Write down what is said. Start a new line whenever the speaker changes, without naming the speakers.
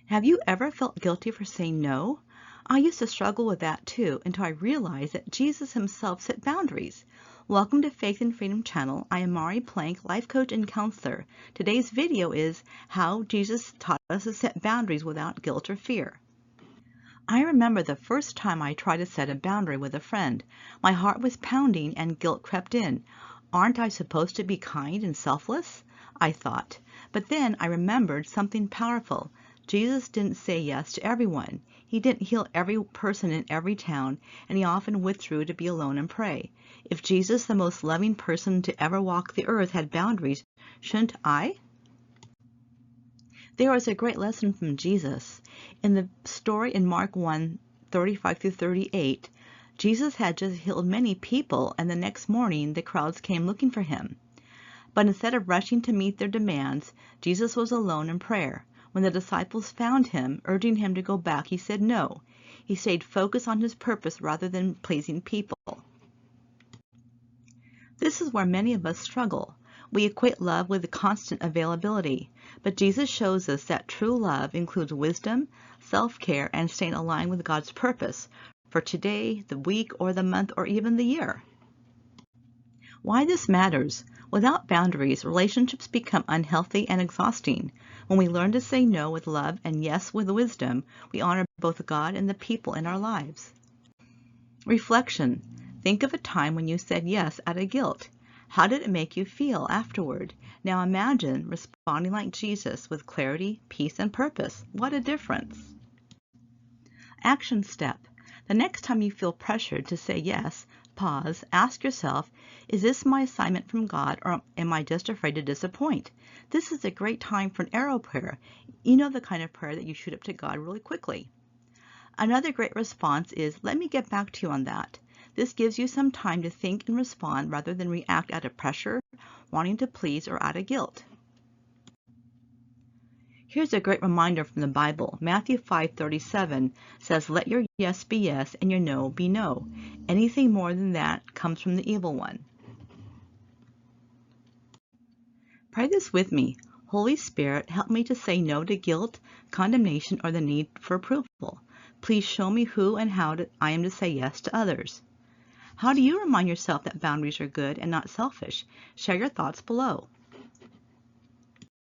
Have you ever felt guilty for saying no? I used to struggle with that too until I realized that Jesus himself set boundaries. Welcome to Faith and Freedom channel. I am Mari Plank, life coach and counselor. Today's video is how Jesus taught us to set boundaries without guilt or fear. I remember the first time I tried to set a boundary with a friend. My heart was pounding and guilt crept in. Aren't I supposed to be kind and selfless? I thought. But then I remembered something powerful. Jesus didn't say yes to everyone. He didn't heal every person in every town, and he often withdrew to be alone and pray. If Jesus, the most loving person to ever walk the earth, had boundaries, shouldn't I? There was a great lesson from Jesus. In the story in Mark 1:35-38, Jesus had just healed many people, and the next morning the crowds came looking for him. But instead of rushing to meet their demands, Jesus was alone in prayer. When the disciples found him, urging him to go back, he said no. He stayed focused on his purpose rather than pleasing people. This is where many of us struggle. We equate love with constant availability, but Jesus shows us that true love includes wisdom, self-care, and staying aligned with God's purpose for today, the week, or the month, or even the year. Why this matters? Without boundaries, relationships become unhealthy and exhausting. When we learn to say no with love and yes with wisdom, we honor both God and the people in our lives. Reflection. Think of a time when you said yes out of guilt. How did it make you feel afterward? Now imagine responding like Jesus with clarity, peace, and purpose. What a difference. Action step. The next time you feel pressured to say yes, pause, ask yourself, is this my assignment from God, or am I just afraid to disappoint? This is a great time for an arrow prayer. You know, the kind of prayer that you shoot up to God really quickly. Another great response is, let me get back to you on that. This gives you some time to think and respond rather than react out of pressure, wanting to please, or out of guilt. Here's a great reminder from the Bible. Matthew 5:37 says, let your yes be yes and your no be no. Anything more than that comes from the evil one. Pray this with me. Holy Spirit, help me to say no to guilt, condemnation, or the need for approval. Please show me who and how I am to say yes to others. How do you remind yourself that boundaries are good and not selfish? Share your thoughts below.